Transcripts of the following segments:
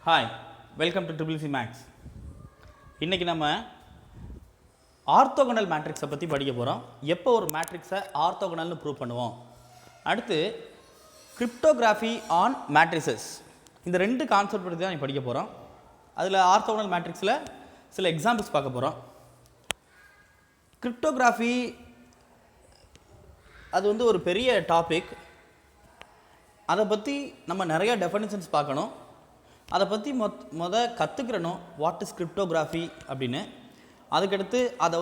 Hi, welcome to triple C maths. இன்றைக்கி நம்ம orthogonal மேட்ரிக்ஸை பற்றி படிக்க போகிறோம். எப்போ ஒரு மேட்ரிக்ஸை ஆர்த்தோகனல்னு ப்ரூவ் பண்ணுவோம். அடுத்து கிரிப்டோகிராஃபி ஆன் மேட்ரிசஸ். இந்த ரெண்டு கான்செப்ட் பற்றி தான் படிக்க போகிறோம். அதில் ஆர்த்தோகனல் மேட்ரிக்ஸில் சில எக்ஸாம்பிள்ஸ் பார்க்க போகிறோம். கிரிப்டோகிராஃபி அது ஒரு பெரிய டாபிக். அதை பற்றி நம்ம நிறைய டெஃபினிஷன்ஸ் பார்க்கணும். அதை பற்றி கற்றுக்கிறணும் வாட் இஸ் கிரிப்டோகிராஃபி அப்படின்னு. அதுக்கடுத்து அதை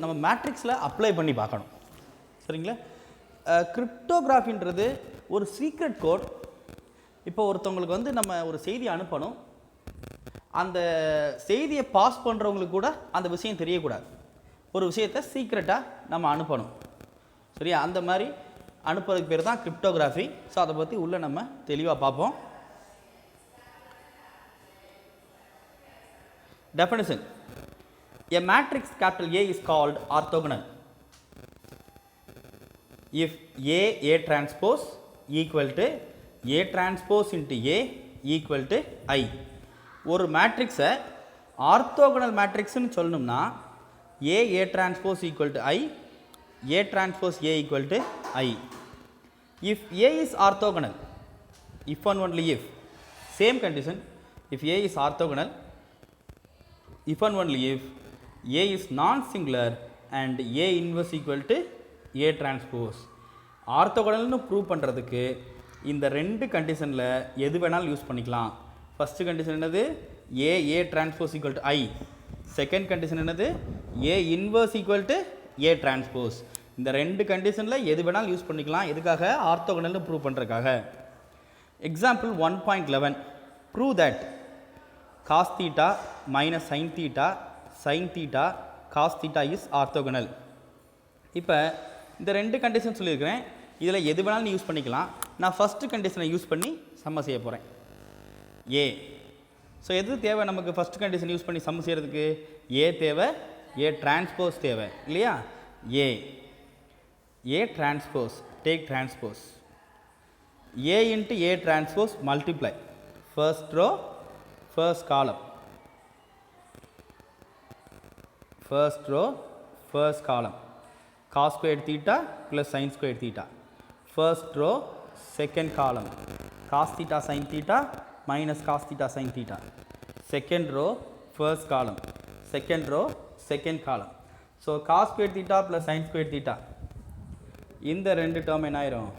நம்ம மேட்ரிக்ஸில் அப்ளை பண்ணி பார்க்கணும். சரிங்களா? கிரிப்டோகிராஃபின்றது ஒரு சீக்ரெட் கோட். இப்போ ஒருத்தவங்களுக்கு நம்ம ஒரு செய்தி அனுப்பணும். அந்த செய்தியை பாஸ் பண்ணுறவங்களுக்கு கூட அந்த விஷயம் தெரியக்கூடாது. ஒரு விஷயத்தை சீக்ரெட்டாக நம்ம அனுப்பணும். சரியா? அந்த மாதிரி அனுப்புறதுக்கு பேர் தான் கிரிப்டோகிராஃபி. ஸோ அதை பற்றி உள்ளே நம்ம தெளிவாக பார்ப்போம். Definition: a matrix capital A is called orthogonal if A transpose equal to A transpose into A equal to I. ஒரு மேட்ரிக்ஸை ஆர்த்தோகனல் மேட்ரிக்ஸ்னு சொல்லணும்னா A transpose equal to I, A transpose A equal to I. If A is orthogonal, if and only if, same condition, if A is orthogonal, if and only if A is non-singular and A inverse equal to A transpose. ஆர்த்தோகனல்னு prove பண்ணுறதுக்கு இந்த ரெண்டு கண்டிஷனில் எது வேணாலும் use பண்ணிக்கலாம். First condition என்னது? A transpose equal to I. Second condition என்னது? A inverse equal to A transpose. இந்த ரெண்டு கண்டிஷனில் எது வேணாலும் யூஸ் பண்ணிக்கலாம். எதுக்காக? ஆர்த்தோகனல்னு ப்ரூவ் பண்ணுறதுக்காக. Example 1.11 prove that cos theta minus sin theta cos theta is orthogonal. இப்போ இந்த ரெண்டு கண்டிஷன் சொல்லியிருக்கிறேன். இதில் எது வேணாலும் யூஸ் பண்ணிக்கலாம். நான் ஃபஸ்ட்டு கண்டிஷனை யூஸ் பண்ணி சம்ம செய்ய போகிறேன். ஏ. ஸோ எது தேவை நமக்கு? ஃபஸ்ட்டு கண்டிஷன் யூஸ் பண்ணி சம்ம செய்கிறதுக்கு ஏ தேவை, ஏ டிரான்ஸ்போஸ் தேவை இல்லையா? A transpose, take transpose. A into A transpose multiply first row first column, first row first column, cos squared theta plus sin squared theta. First row second column, cos theta sin theta minus cos theta sin theta. Second row first column, second row second column. So cos squared theta plus sin squared theta, இந்த ரெண்டு term என்ன ஆயிரும்?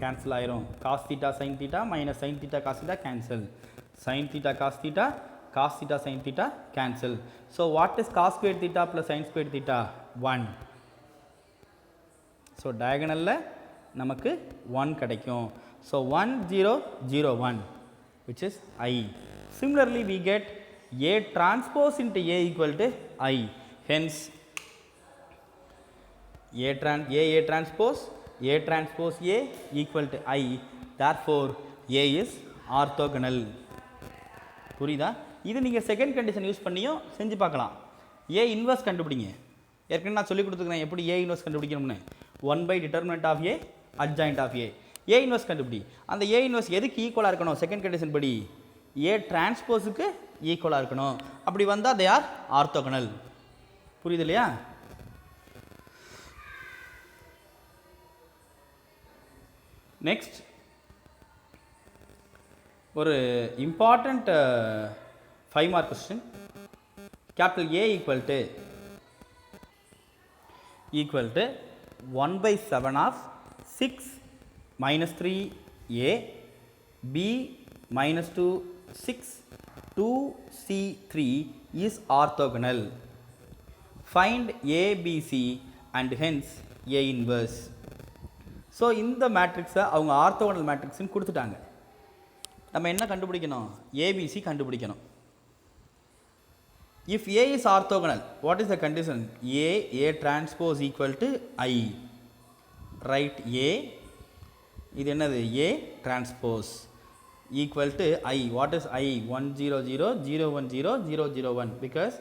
Cancel ஆயிரும். cos theta sin theta minus sin theta cos theta cancel. sin theta cos theta sin theta cancel. So what is cos squared theta plus sin squared theta? 1. So diagonal நமக்கு 1 கிடைக்கும். So 1 0 0 1 which is I. Similarly we get A transpose into A equal to I. Hence A transpose A equal to I. Therefore A is orthogonal. புரியுதா? இது நீங்கள் second condition use பண்ணியும் செஞ்சு பார்க்கலாம். A inverse கண்டுபிடிங்க. ஏற்கனவே நான் சொல்லி கொடுத்துக்கிறேன் எப்படி ஏ இன்வர்ஸ் கண்டுபிடிக்கணும்னு. 1 determinant of A adjoint of A. A inverse கண்டுபிடி. அந்த ஏ இன்வர்ஸ் எதுக்கு ஈக்குவலாக இருக்கணும்? செகண்ட் கண்டிஷன் படி ஏ டிரான்ஸ்போஸுக்கு ஈக்குவலாக இருக்கணும். அப்படி வந்தால் தே ஆர் ஆர்த்தோகனல். புரியுது இல்லையா? நெக்ஸ்ட் ஒரு important 5 mark question. Capital A equal to 1/7 of 6 minus 3a b minus 2 6 2c3 is orthogonal. Find a b c and hence a inverse. So இந்த மேட்ரிக்ஸை அவங்க ஆர்த்தோகனல் மேட்ரிக்ஸ்ன்னு கொடுத்துட்டாங்க. நம்ம என்ன கண்டுபிடிக்கணும்? ஏபிசி கண்டுபிடிக்கணும். If A is orthogonal, what is the condition? A transpose equal to I. Right A, இது என்னது? A transpose equal to I. What is I? 1 0 0 0 1 0 0 0 1. Because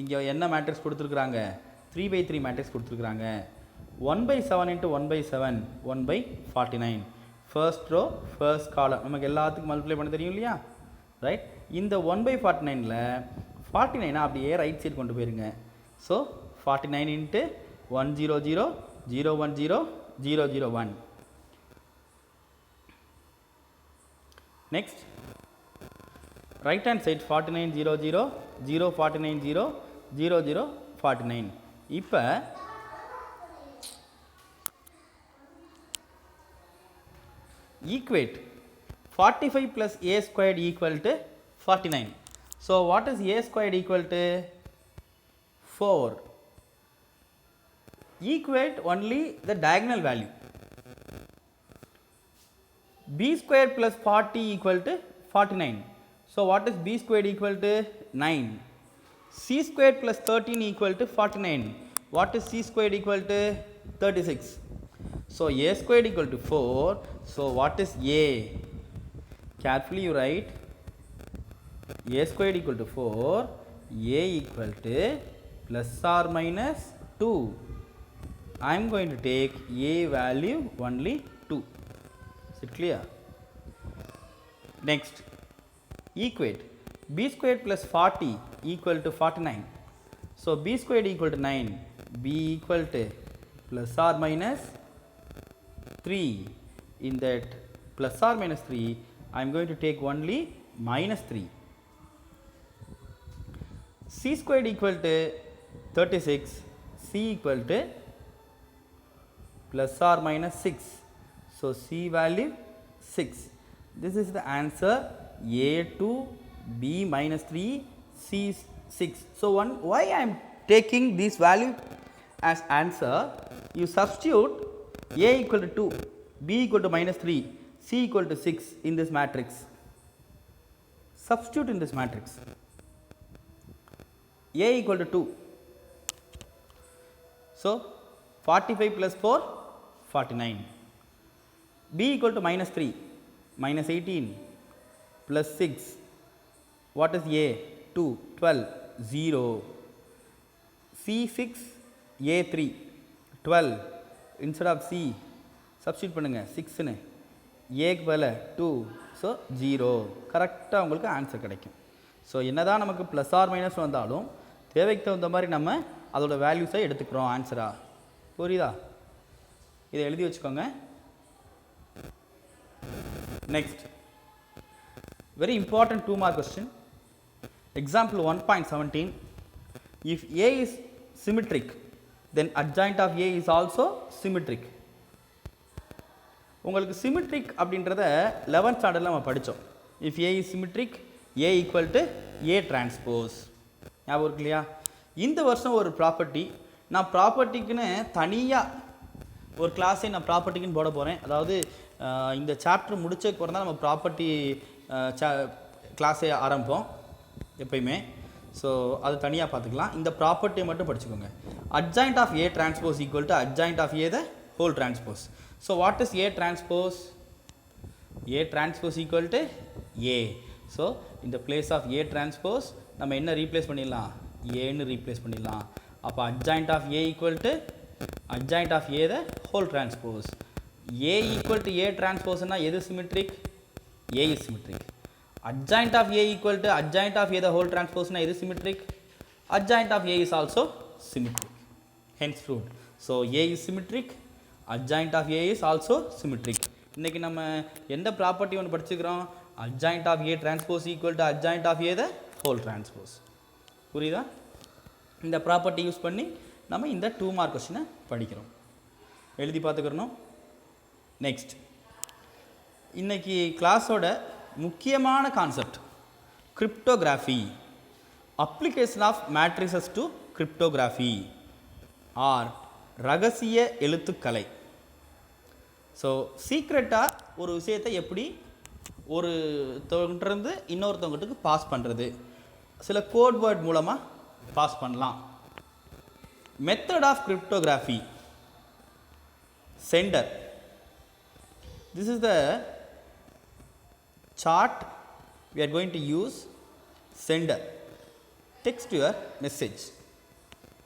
இங்கே என்ன மேட்ரிக்ஸ் கொடுத்துருக்குறாங்க? 3/3 மேட்ரிக்ஸ் கொடுத்துருக்குறாங்க. 1/7 into 1/7 1/49. First row first column நமக்கு எல்லாத்துக்கும் multiply பண்ண தெரியும் இல்லையா? ரைட். இந்த 1/49ல் 49 அப்படியே ரைட் சைடு கொண்டு போயிருங்க. So 49 into 100 010 001. Next right hand side 49 00 049 0 0049. இப்போ equate 45 plus a squared equal to 49. So what is a squared equal to 4? Equate only the diagonal value. B squared plus 40 equal to 49. So what is B squared equal to 9? C squared plus 13 equal to 49. What is C squared equal to 36? So a squared equal to 4. So what is a? Carefully you write a squared equal to 4, a equal to plus or minus 2. I am going to take a value only 2. Is it clear? Next, equate b squared plus 40 equal to 49. So b squared equal to 9, b equal to plus or minus 3. In that plus or minus 3, I am going to take only minus 3. C squared equal to 36, C equal to plus or minus 6. So C value 6. This is the answer. A2, B minus 3, C 6. So why I am taking this value as answer? You substitute A equal to 2, B equal to minus 3, C equal to 6 in this matrix. Substitute in this matrix. A equal to 2. So 45 plus 4, 49. B equal to minus 3, minus 18, plus 6. What is A? 2, 12, 0. C 6, A 3, 12. Instead of C, substitute பண்ணுங்க 6 னு A க்கு பதிலா 2. So 0. கரெக்டாக உங்களுக்கு answer கிடைக்கும். So என்னதான் நமக்கு plus R minus வந்தாலும் தேவைக்கு தகுந்த மாதிரி நம்ம அதோட வேல்யூஸை எடுத்துக்கிறோம் ஆன்சரா. புரியுதா? இதை எழுதி வச்சுக்கோங்க. Next very important 2 mark question. Example 1.17. If A is symmetric, then adjoint of A is also symmetric. உங்களுக்கு symmetric அப்படின்றத 11th ஸ்டாண்டர்டில் நம்ம படித்தோம். If A is symmetric, A equal to A transpose. ஞாபகம் இருக்கு இல்லையா? இந்த வருஷம் ஒரு ப்ராப்பர்ட்டி, நான் ப்ராப்பர்ட்டிக்குன்னு தனியாக ஒரு கிளாஸே நான் ப்ராப்பர்ட்டிக்குன்னு போட போகிறேன். அதாவது இந்த சாப்டர் முடிச்சதுக்கு அப்புறம் தான் நம்ம ப்ராப்பர்ட்டி கிளாஸே ஆரம்பிப்போம் எப்பயுமே. ஸோ அது தனியாக பார்த்துக்கலாம். இந்த ப்ராப்பர்ட்டியை மட்டும் படிச்சுக்கோங்க. Adjoint of A transpose equal to adjoint of A the whole transpose. So what is A transpose? A transpose equal to A. So இந்த பிளேஸ் ஆஃப் ஏ டிரான்ஸ்போஸ் நம்ம என்ன ரீப்ளேஸ் பண்ணிடலாம்? ஏன்னு ரீப்ளேஸ் பண்ணிடலாம். அப்போ adjoint of A equal to adjoint of A the whole transpose. A equal to A டிரான்ஸ்போஸ்னால் எது symmetric? A is symmetric. Adjoint of A equal to adjoint of A the whole transpose na edu symmetric? Adjoint of A is also symmetric. Hence proved. So A is symmetric, adjoint of A is also symmetric. இன்னைக்கு நம்ம எந்த property ஒன்று படிச்சுக்கிறோம்? Adjoint of A transpose equal to adjoint of A the whole transpose. புரியுதா? இந்த property use பண்ணி நம்ம இந்த 2 mark கொஸ்டினை படிக்கிறோம். எழுதி பார்த்துக்கிறணும். நெக்ஸ்ட், இன்னைக்கு கிளாஸோட முக்கியமான concept cryptography, application of matrices to cryptography or ரகசிய எழுத்துக்கலை. ஸோ சீக்ரெட்டாக ஒரு விஷயத்தை எப்படி ஒருத்தவங்கிட்டருந்து இன்னொருத்தவங்கிட்டுக்கு பாஸ் பண்ணுறது, சில கோட் வேர்ட் மூலமாக பாஸ் பண்ணலாம். Method of cryptography. Center. This is the chart we are going to use. Sender. Text your message.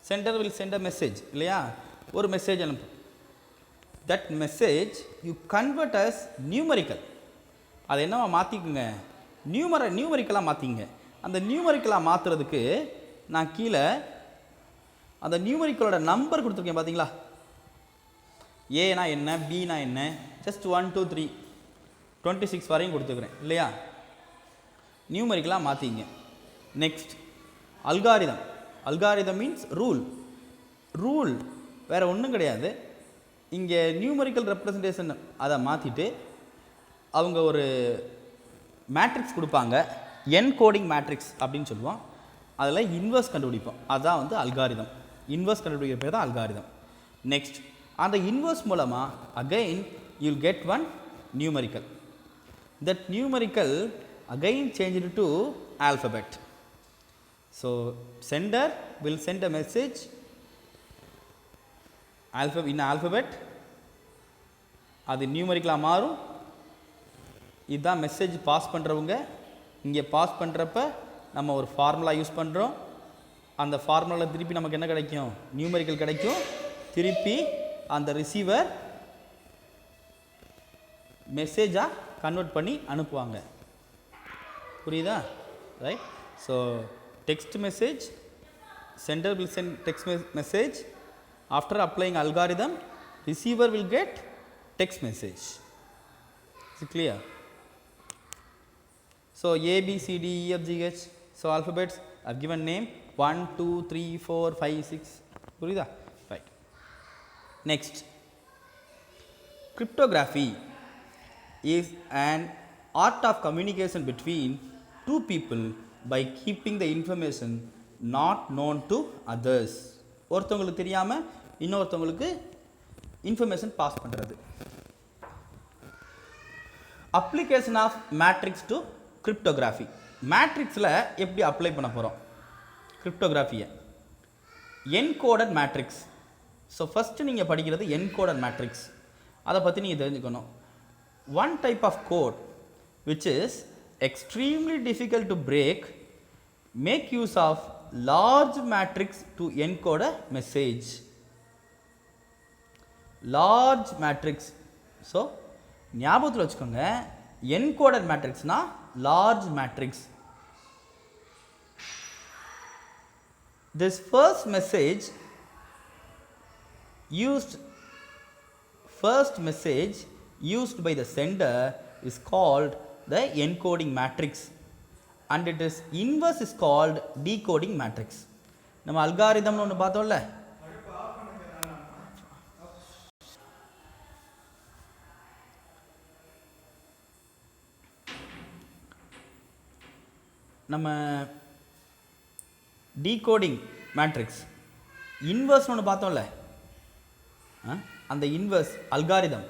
Sender will send a message. இல்லையா? ஒரு மெசேஜ் அனுப்பு. That message you convert as numerical. அது என்னவா மாற்றிக்குங்க? நியூமரிக்கலாக மாற்றிங்க. அந்த நியூமரிக்கலாக மாற்றுறதுக்கு நான் கீழே அந்த நியூமரிக்கலோட நம்பர் கொடுத்துருக்கேன் பார்த்தீங்களா? ஏனா என்ன, பினா என்ன, ஜஸ்ட் 1 2 3 26 வரையும் கொடுத்துக்கிறேன் இல்லையா? நியூமரிக்கலாக மாற்றிங்க. நெக்ஸ்ட் அல்காரிதம் மீன்ஸ் ரூல் வேறு ஒன்றும் கிடையாது. இங்கே நியூமரிக்கல் ரெப்ரசன்டேஷன் அதை மாற்றிட்டு அவங்க ஒரு மேட்ரிக்ஸ் கொடுப்பாங்க, என்கோடிங் மேட்ரிக்ஸ் அப்படின்னு சொல்லுவோம். அதில் இன்வெர்ஸ் கண்டுபிடிப்போம். அதுதான் வந்து அல்காரிதம். இன்வெர்ஸ் கண்டுபிடிக்கிற பேர் தான் அல்காரிதம். நெக்ஸ்ட் அந்த இன்வெர்ஸ் மூலமாக again you'll get one numerical. That numerical again changed to alphabet. So sender will send a message in alphabet. அது நியூமரிக்கலாக மாறும். இதுதான் மெசேஜ் பாஸ் பண்ணுறவங்க. இங்கே பாஸ் பண்ணுறப்ப நம்ம ஒரு ஃபார்முலா யூஸ் பண்ணுறோம். அந்த ஃபார்முலாவில் திருப்பி நமக்கு என்ன கிடைக்கும்? நியூமரிக்கல் கிடைக்கும். திருப்பி அந்த ரிசீவர் மெசேஜாக கன்வெர்ட் பண்ணி அனுப்புவாங்க. புரியுதா? Right. So text message, sender will send text message. After applying algorithm, receiver will get text message. Is it clear? So A, B, C, D, E, F, G, H. So alphabets are given name 1 2 3 4 5 6. புரியுதா? Right. Next, cryptography is an art of communication between two people by keeping the information not known to others. ஒருத்தவங்களுக்கு தெரியாமல் இன்னொருத்தவங்களுக்கு information pass பண்ணுறது. Application of matrix to cryptography. மேட்ரிக்ஸில் எப்படி apply பண்ண போகிறோம் கிரிப்டோகிராஃபியை? Encoded matrix. ஸோ ஃபஸ்ட்டு நீங்கள் படிக்கிறது என்கோடட் மேட்ரிக்ஸ். அதை பற்றி நீங்கள் தெரிஞ்சுக்கணும். One type of code which is extremely difficult to break make use of large matrix to encode a message. Large matrix. So ஞாபகத்தில் வச்சுக்கோங்க, encoded matrixனா large matrix. This first message used by the sender is called the encoding matrix and its inverse is called decoding matrix. நம்ம அல்காரிதம்னு ஒன்று பார்த்தோம்ல, நம்ம decoding matrix இன்வர்ஸ்னு ஒன்று பார்த்தோம்ல, அந்த inverse algorithm,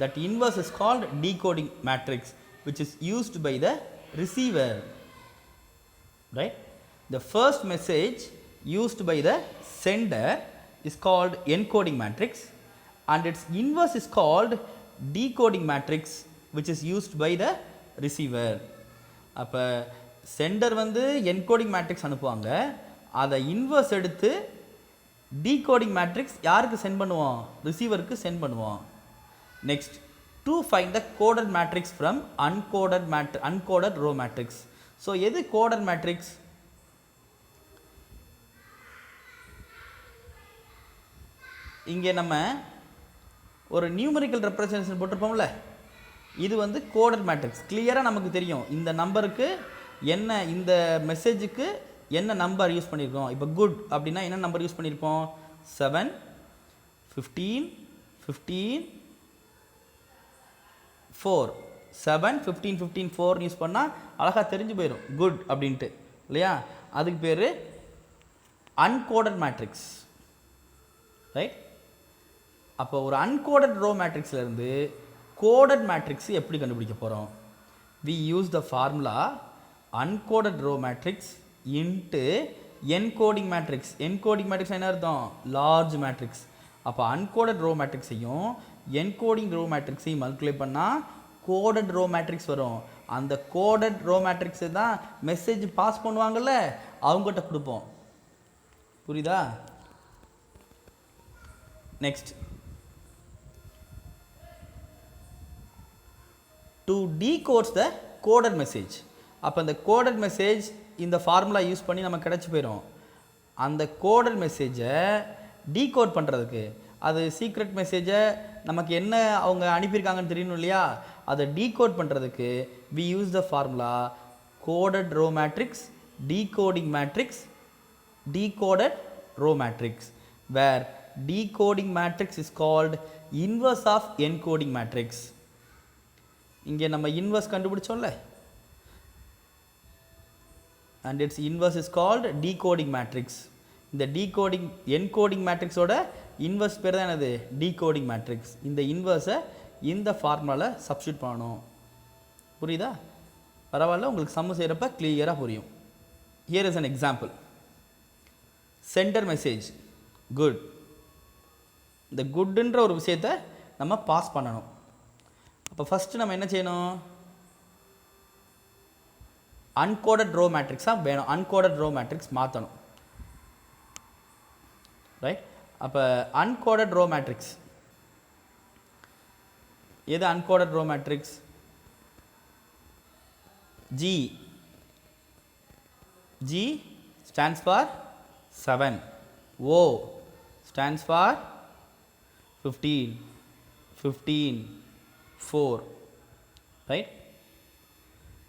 that inverse is called decoding matrix which is used by the receiver. Right? The first message used by the sender is called encoding matrix and its inverse is called decoding matrix which is used by the receiver. அப்போ centre வந்து encoding matrix அனுப்புவாங்க, அதை inverse எடுத்து decoding matrix யாருக்கு send பண்ணுவோம்? ரிசீவருக்கு send பண்ணுவோம். Next, to find the coded matrix from uncoded row matrix. So எது coded matrix? இங்கே நம்ம ஒரு நியூமரிக்கல் ரெப்ரசன்டேஷன் போட்டிருப்போம்ல, இது வந்து கோடட் மேட்ரிக்ஸ். கிளியராக நமக்கு தெரியும் இந்த நம்பருக்கு என்ன, இந்த மெசேஜுக்கு என்ன நம்பர் யூஸ் பண்ணியிருக்கோம். இப்போ குட் அப்படின்னா என்ன நம்பர் யூஸ் பண்ணியிருப்போம்? 7 15 15 4. 7 15 15 4 யூஸ் பண்ணால் அழகாக தெரிஞ்சு போயிடும் குட் அப்படின்ட்டு இல்லையா? அதுக்கு பேர் அன்கோடட் மேட்ரிக்ஸ். ரைட்? அப்போ ஒரு அன்கோடட் ரோ மேட்ரிக்ஸ்லேருந்து கோடட் மேட்ரிக்ஸ் எப்படி கண்டுபிடிக்க போகிறோம்? We use the formula uncoded row matrix into encoding matrix. encoding matrix என்ன அர்த்தம்? large matrix. அப்போ uncoded row matrixையும் encoding row matrixையும் மல்டிப்ளை பண்ணால் coded row matrix வரும். அந்த coded row matrix தான் மெசேஜ் பாஸ் பண்ணுவாங்கல்ல, அவங்ககிட்ட கொடுப்போம். புரியுதா? Next, to decode the coded message. அப்போ இந்த கோடட் மெசேஜ் இந்த ஃபார்முலா யூஸ் பண்ணி நம்ம கிடச்சி போயிடும். அந்த கோடட் மெசேஜை டீகோட் பண்ணுறதுக்கு, அது சீக்ரெட் மெசேஜை நமக்கு என்ன அவங்க அனுப்பியிருக்காங்கன்னு தெரியணும் இல்லையா, அதை டீகோட் பண்ணுறதுக்கு we use the formula coded row matrix, decoding matrix, decoded row matrix, where decoding matrix is called inverse of encoding matrix. இங்கே நம்ம inverse கண்டுபிடிச்சோம்ல, and its inverse is called decoding matrix. இந்த decoding encoding matrix ஓட inverse பேர் தான் என்னது, decoding matrix. இந்த இன்வர்ஸை இந்த ஃபார்முலாவில் சப்ஸ்டியூட் பண்ணணும். புரியுதா? பரவாயில்ல, உங்களுக்கு சம்மு செய்கிறப்ப கிளியராக புரியும். Here is an example. Centre message good. இந்த குட்ன்ற ஒரு விஷயத்தை நம்ம பாஸ் பண்ணணும். அப்போ ஃபஸ்ட்டு நம்ம என்ன செய்யணும், அன்கோடட் ரோ மேட்ரிக்ஸாக வேணும். அன்கோடட் ரோ மேட்ரிக்ஸ் மாற்றணும். ரைட்? அப்போ அன்கோடட் ரோ மேட்ரிக்ஸ் எது? Uncoded row matrix G. G stands for 7. O stands for 15. 15, 4. Right?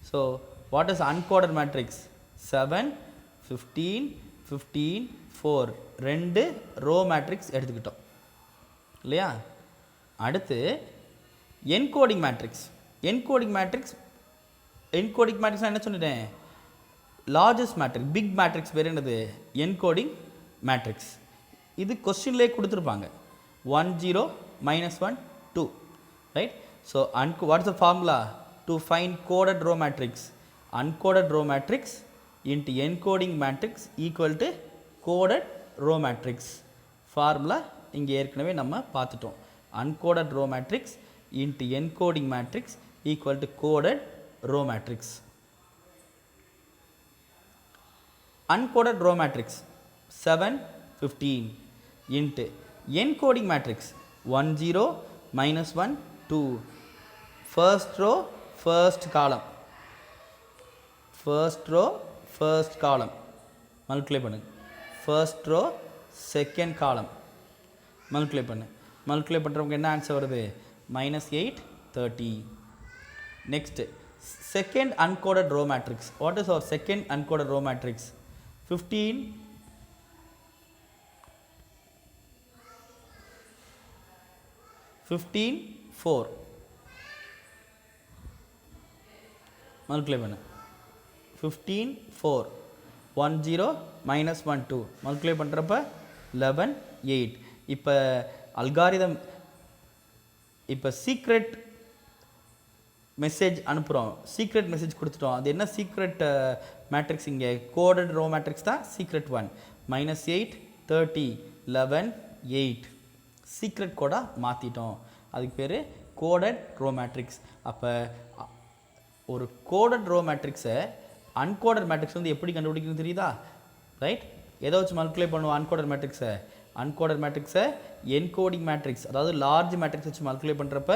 So, what is uncoded matrix? 7, 15, 15, 4. ரெண்டு ரோ மேட்ரிக்ஸ் எடுத்துக்கிட்டோம் இல்லையா? அடுத்து என்கோடிங் மேட்ரிக்ஸ். என்கோடிங் மேட்ரிக்ஸ் என்ன சொன்னேன், லார்ஜஸ்ட் மேட்ரிக்ஸ், பிக் மேட்ரிக்ஸ் பேர் என்னது, என்கோடிங் மேட்ரிக்ஸ். இது கொஸ்டின்லேயே கொடுத்துருப்பாங்க. 1 0 -1 2. Right? So what is the formula to find coded row matrix? Uncoded row matrix into encoding matrix equal to coded row matrix. Formula இங்கே ஏற்கனவே நம்ம பார்த்துட்டோம். Uncoded row matrix into encoding matrix equal to coded row matrix. Uncoded row matrix 7 15 into encoding matrix 1 0 -1 2. First row first column, first row first column multiply பண்ணு. First row second column multiply பண்ணு. multiply பண்ணுறவங்க என்ன answer வருது, -8 30. next second uncoded row matrix. What is our second uncoded row matrix? 15 15 4 multiply பண்ணு. 15 4 1 0 -1 2 multiply பண்ணுறப்ப 11 8. இப்போ algorithm, இப்போ secret message அனுப்புகிறோம், சீக்ரெட் மெசேஜ் கொடுத்துட்டோம். அது என்ன சீக்ரெட் மேட்ரிக்ஸ்? இங்கே கோடட் ரோ மேட்ரிக்ஸ் தான் சீக்ரெட் 1. -8 30 11 8 சீக்ரெட் கோடாக மாற்றிட்டோம். அதுக்கு பேர் கோடட் ரோ மேட்ரிக்ஸ். அப்போ ஒரு கோடட் ரோ மேட்ரிக்ஸை அன்கோடட் மேட்ரிக்ஸ் வந்து எப்படி கண்டுபிடிக்கணும்னு தெரியுதா? ரைட்? எதை வச்சு மல்டிப்ளை பண்ணுவோம் அன்கோடட் மேட்ரிக்ஸை? அன்கோடட் மேட்ரிக்ஸை என்கோடிங் மேட்ரிக்ஸ், அதாவது லார்ஜ் மேட்ரிக்ஸ் வச்சு மல்டிப்ளை பண்ணுறப்ப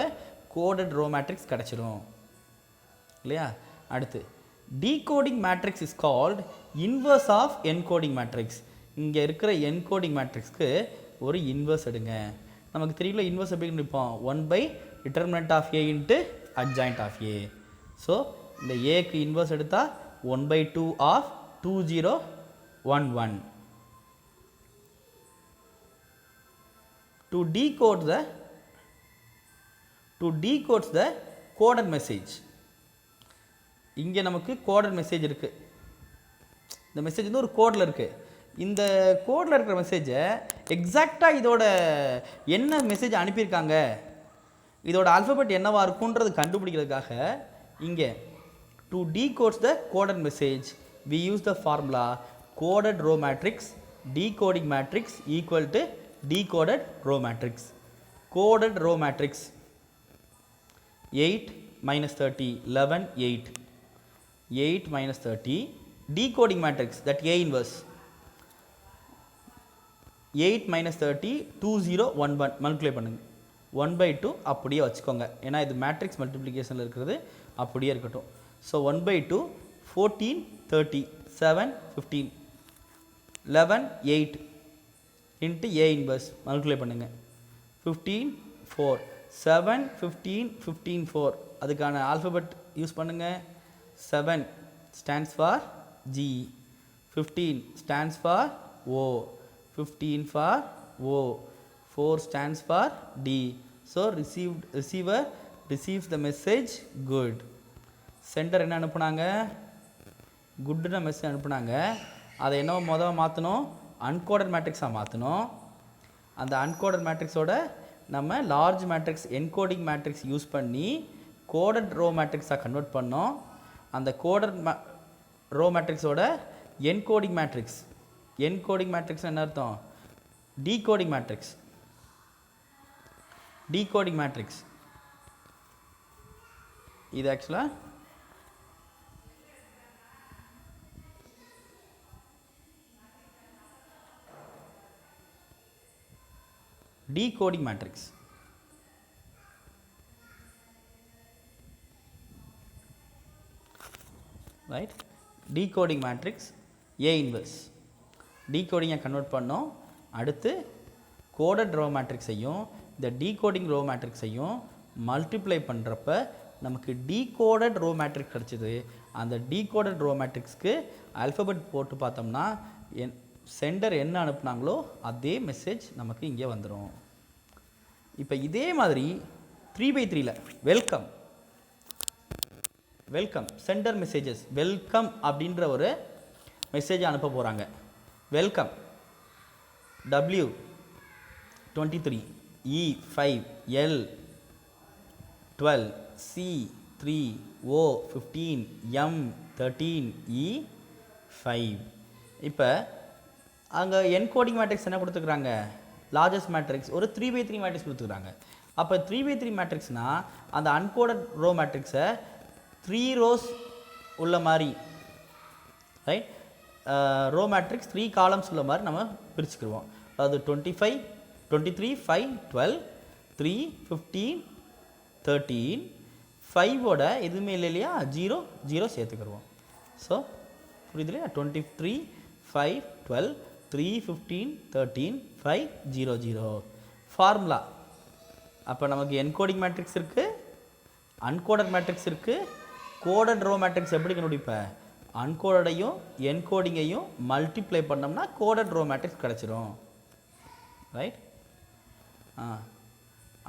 கோடட் ரோ மேட்ரிக்ஸ் கிடச்சிடும் இல்லையா? அடுத்து decoding matrix is called inverse of encoding matrix. இங்கே இருக்கிற என்கோடிங் மேட்ரிக்ஸ்க்கு ஒரு இன்வர்ஸ் எடுங்க. நமக்கு தெரியல இன்வர்ஸ் எப்படி கண்டுபிடிப்போம், 1/determinant of A into adjoint of A. So இந்த ஏக்கு இன்வர்ஸ் எடுத்தால் 1/2 of 2 0 1 1. To decode the coded message. இங்கே நமக்கு கோடட் மெசேஜ் இருக்குது. இந்த மெசேஜ் வந்து ஒரு கோடில் இருக்குது. இந்த கோடில் இருக்கிற மெசேஜை எக்ஸாக்டாக இதோட என்ன மெசேஜ் அனுப்பியிருக்காங்க, இதோட ஆல்ஃபபெட் என்னவாக இருக்குன்றது கண்டுபிடிக்கிறதுக்காக இங்கே to decode the coded message we use the formula coded row matrix decoding matrix equal to decoded row matrix. Coded row matrix 8 -30 11 8 8 -30. Decoding matrix that A inverse 8 -30 2 0 1 1 multiply பண்ணுங்க. 1/2 அப்படியே வச்சுக்கோங்க, ஏன்னா இது மேட்ரிக்ஸ் மல்டிப்ளிகேஷனில் இருக்கிறது அப்படியே இருக்கட்டும். So 1/2 14 30 7 15 11 8 into A inverse multiply பண்ணுங்க 15 4 7 15 15 4 அதுக்கான ஆல்ஃபபெட் யூஸ் பண்ணுங்க 7 stands for G 15 stands for O 15 for O 4 stands for D. So receiver receives the message good. Sender என்ன அனுப்புனாங்க குட்னு மெசேஜ் அனுப்புனாங்க. அதை என்ன முதல்ல மாற்றணும் அன்கோடட் மேட்ரிக்ஸாக மாற்றணும். அந்த அன்கோடட் மேட்ரிக்ஸோட நம்ம large matrix encoding matrix use பண்ணி கோடட் ரோ மேட்ரிக்ஸாக கன்வெர்ட் பண்ணோம். அந்த கோடட் ரோ மேட்ரிக்ஸோட என்கோடிங் மேட்ரிக்ஸ் என்ன அர்த்தம் டீகோடிங் மேட்ரிக்ஸ் இது ஆக்சுவலாக decoding matrix. Right? Decoding matrix A inverse. Decoding convert பண்ணோம். அடுத்து coded row matrix ஐயும் இந்த decoding row matrix ஐயும் multiply பண்றப்ப நமக்கு decoded row matrix கிடைச்சது. அந்த decoded row matrixக்கு alphabet போட்டு பார்த்தோம்னா சென்டர் என்ன அனுப்புனாங்களோ அதே மெசேஜ் நமக்கு இங்கே வந்துடும். இப்போ இதே மாதிரி 3/3ல வெல்கம் சென்டர் மெசேஜஸ் வெல்கம் அப்படின்ற ஒரு மெசேஜ் அனுப்ப போகிறாங்க. Welcome W 23 E 5 L 12 C 3 O 15 M 13 E 5. இப்போ அங்கே என்கோடிங் மேட்ரிக்ஸ் என்ன கொடுத்துக்கிறாங்க லார்ஜஸ்ட் மேட்ரிக்ஸ் ஒரு 3/3 மேட்ரிக்ஸ் கொடுத்துக்கிறாங்க. அப்போ 3/3 மேட்ரிக்ஸ்னால் அந்த அன்கோடட் ரோ மேட்ரிக்ஸை 3 ரோஸ் உள்ள மாதிரி ரைட் ரோ மேட்ரிக்ஸ் 3 காலம்ஸ் உள்ள மாதிரி நம்ம பிரிச்சுக்கிடுவோம். அதாவது 25 23 5 12 3 15 13 5ஓட எதுவுமே இல்லை இல்லையா 0 0 சேர்த்துக்கிடுவோம். ஸோ புரியுது இல்லையா 23 5 12 3 15 13 5 0 0 ஃபார்முலா. அப்போ நமக்கு என்கோடிங் மேட்ரிக்ஸ் இருக்குது அன்கோடட் மேட்ரிக்ஸ் இருக்குது. கோடட் ரோ மேட்ரிக்ஸ் எப்படி கண்டுபிடிப்பேன் அன்கோடடையும் என்கோடிங்கையும் மல்டிப்ளை பண்ணோம்னா கோடட் ரோ மேட்ரிக்ஸ் கிடச்சிரும். Right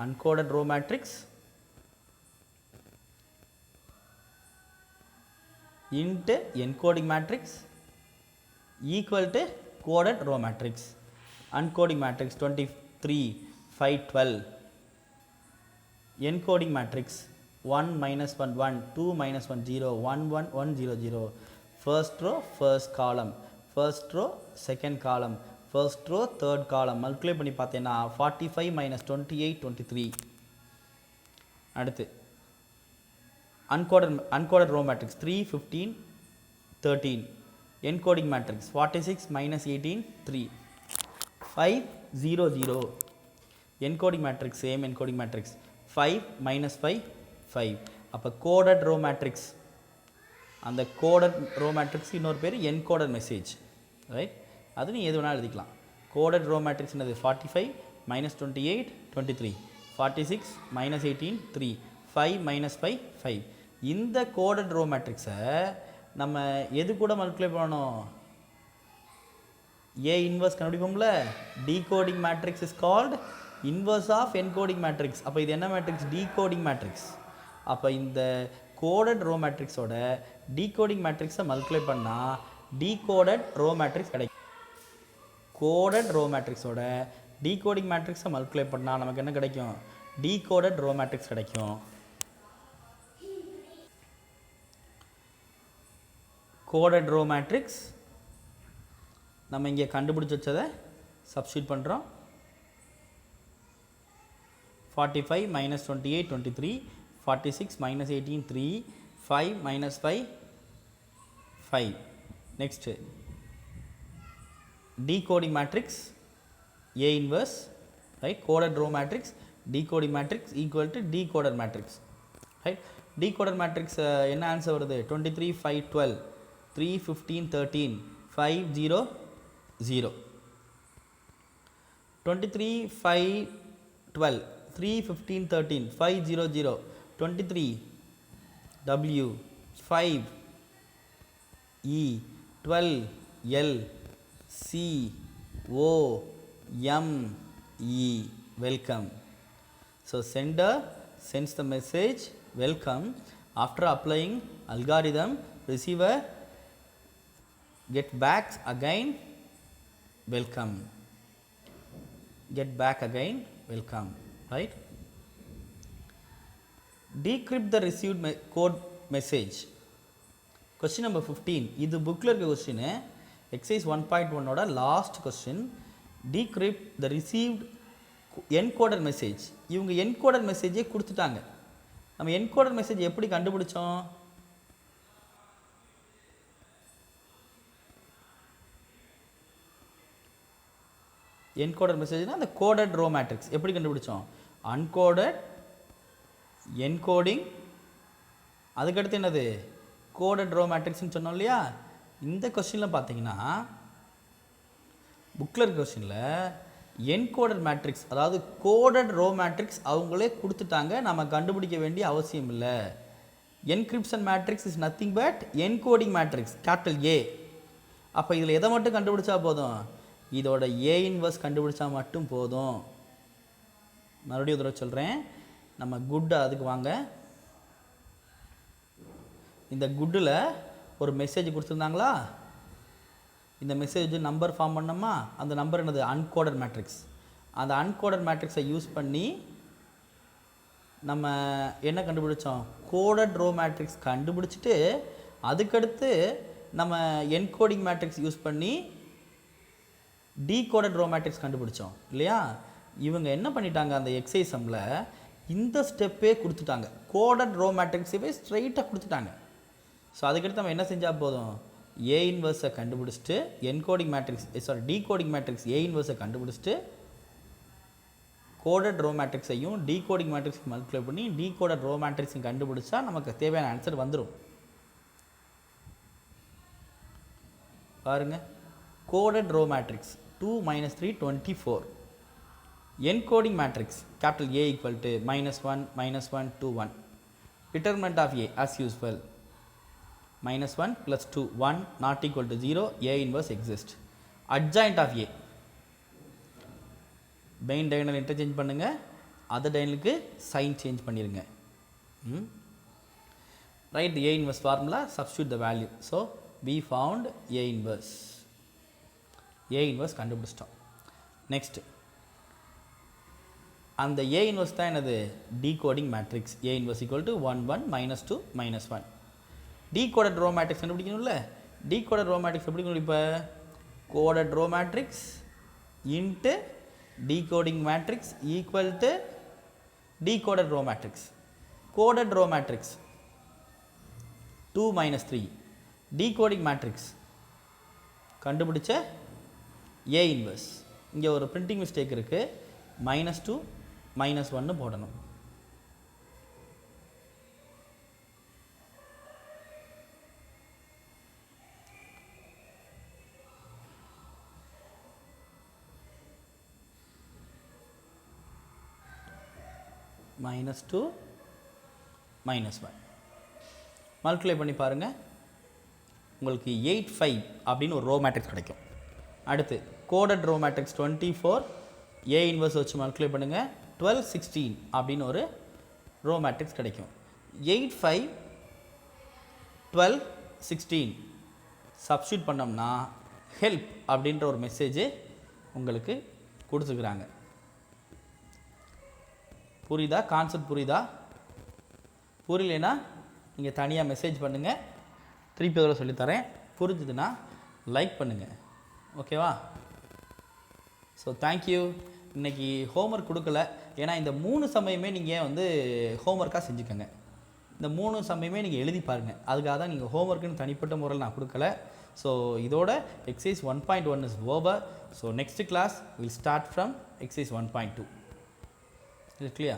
uncoded row matrix into encoding matrix equal to coded row matrix. Uncoding matrix 23 5 12. Encoding matrix 1 minus 1 1 2 minus 1 0 1 1 1 0 0. First row first column, first row second column, first row third column. Multiply பண்ணி பார்த்தேன்னா 45 minus 28 23. அடுத்து uncoded row matrix 3 15 13. Encoding matrix 46 minus 18 3 5 0 0. Encoding matrix same encoding matrix 5 minus 5 5. அப்போ coded row matrix அந்த coded row matrix இன்னொரு பேர் encoded message right. அது நீ எது வேணாலும் எழுதிக்கலாம். coded row matrix என்னது 45 minus 28 23 46 minus 18 3 5 minus 5 5. இந்த coded row matrixை நம்ம எது கூட மல்டிப்ளை பண்ணணும் ஏ இன்வர்ஸ் கண்டுபிடிப்போம்ல decoding matrix is called inverse of encoding matrix. அப்போ இது என்ன மேட்ரிக்ஸ் டீகோடிங் மேட்ரிக்ஸ். அப்போ இந்த கோடட் ரோ மேட்ரிக்ஸோட டீகோடிங் மேட்ரிக்ஸை மல்டிப்ளை பண்ணால் டீகோடட் ரோ மேட்ரிக்ஸ் கிடைக்கும். கோடட் ரோ மேட்ரிக்ஸோட டீகோடிங் மேட்ரிக்ஸை மல்டிப்ளை பண்ணால் நமக்கு என்ன கிடைக்கும் டீகோடட் ரோ மேட்ரிக்ஸ் கிடைக்கும். கோடட் ரோ மேட்ரிக்ஸ் நம்ம இங்கே கண்டுபிடிச்சி வச்சதை சப்ஸ்டியூட் பண்ணுறோம். 45 minus 28 23 46 minus 18 3 5 minus 5 5. Next decoding matrix A inverse right coded row matrix decoding matrix equal to decoded matrix right. Decoded matrix என்ன ஆன்சர் வருது 23 5 12 3 15 13 5 0 0. 23 5 12 3 15 13 5 0 0. 23 W 5 E 12 L C O M E. Welcome. So sender sends the message welcome. After applying algorithm, receiver get back again welcome. Get back again welcome. Right? Decrypt the received code message. Question number 15. This book question exercise 1.1 oda last question. Decrypt the received encoded message. இவங்க encoded message கொடுத்துட்டாங்க. நம்ம encoded message எப்படி கண்டுபிடிச்சோம்? encoded message அந்த coded row matrix எப்படி கண்டுபிடிச்சோம்? uncoded, encoding, அதுக்கு அடுத்து என்னது? coded row matrix ன்னு சொன்னோம் இல்லையா? இந்த क्वेश्चनல பாத்தீங்கன்னா புக்ல क्वेश्चनல encoded matrix அதாவது coded row matrix அவங்களே கொடுத்துட்டாங்க, நாம கண்டுபிடிக்க வேண்டிய அவசியம் இல்லை. encryption matrix is nothing but encoding matrix capital A. அப்போ இதில் எதை மட்டும் கண்டுபிடிச்சா போதும்? இதோட A inverse கண்டுபிடிச்சா மட்டும் போதும். மறுபடியும் ஒரு சொல்கிறேன், நம்ம குட் அதுக்கு வாங்க. இந்த குட்டில் ஒரு மெசேஜ் கொடுத்துருந்தாங்களா? இந்த மெசேஜ் நம்பர் ஃபார்ம் பண்ணோமா? அந்த நம்பர் என்னது? Uncoded matrix. அந்த அன்கோடட் மேட்ரிக்ஸை யூஸ் பண்ணி நம்ம என்ன கண்டுபிடிச்சோம்? கோடட் ரோ மேட்ரிக்ஸ் கண்டுபிடிச்சிட்டு அதுக்கடுத்து நம்ம என்கோடிங் மேட்ரிக்ஸ் யூஸ் பண்ணி டீகோடட் ரோ மேட்ரிக்ஸ் கண்டுபிடிச்சோம் இல்லையா? இவங்க என்ன பண்ணிட்டாங்க, அந்த எக்ஸைசமில் இந்த ஸ்டெப்பே கொடுத்துட்டாங்க. கோடட் ரோ மேட்ரிக்ஸவே ஸ்ட்ரைட்டாக கொடுத்துட்டாங்க. ஸோ அதுக்கடுத்து நம்ம என்ன செஞ்சால் போதும்? A inverse கண்டுபிடிச்சிட்டு encoding matrix decoding matrix A inverse கண்டுபிடிச்சிட்டு coded row matrix ஐயும் decoding matrix மல்டிப்ளை பண்ணி decoded row matrix கண்டுபிடிச்சா நமக்கு தேவையான ஆன்சர் வந்துடும். பாருங்க, coded row matrix 2 - 3 24. encoding matrix capital A equal to -1 -1 2 1. determinant of A as usual -1 plus 2 1 not equal to 0. A inverse exists. adjoint of A main diagonal interchange பண்ணுங்க, other diagonalக்கு sign change பண்ணிருங்க. Write the A inverse formula, substitute the value. So we found A inverse. A inverse கண்டுபிடிச்சிட்டோம். next அந்த A inverse தான் என்னது? decoding matrix. A inverse equal to 1 1 -2 -1. decoded row matrix கண்டுபிடிக்கணும்ல? decoded row matrix எப்படி கண்டுபிடிப்ப? coded row matrix into decoding matrix equal to decoded row matrix. coded row matrix 2 - 3. decoding matrix கண்டுபிடிச்ச A inverse. இங்கே ஒரு printing mistake இருக்கு, -2 -1 போடணும். -2 -1 multiply பண்ணி பாருங்கள், உங்களுக்கு 8 5 அப்படின்னு ஒரு ரோ மேட்ரிக்ஸ் கிடைக்கும். அடுத்து coded row matrix 24 A inverse வச்சு மல்டிப்ளை பண்ணுங்கள், 12 16 அப்படின்னு ஒரு ரோ மேட்ரிக்ஸ் கிடைக்கும். 8 5 12 16 சப்ஸ்டியூட் பண்ணோம்னா ஹெல்ப் அப்படின்ற ஒரு மெசேஜ் உங்களுக்கு கொடுத்துக்கிறாங்க. புரியுதா? கான்செப்ட் புரியுதா? புரியலைன்னா நீங்கள் தனியாக மெசேஜ் பண்ணுங்கள், திருப்பி அதில் சொல்லித்தரேன். புரிஞ்சுதுன்னா லைக் பண்ணுங்கள், ஓகேவா? So thank you. இன்றைக்கி ஹோம்ஒர்க் கொடுக்கல, ஏன்னா இந்த 3 சமயமே நீங்கள் ஹோம்ஒர்க்காக செஞ்சுக்கோங்க. இந்த 3 சமயமே நீங்கள் எழுதி பாருங்கள். அதுக்காக தான் நீங்கள் ஹோம்ஒர்க்குன்னு தனிப்பட்ட முறையில் நான் கொடுக்கல. ஸோ இதோட exercise 1.1 is over. So next class will start from exercise 1.2. Is it clear?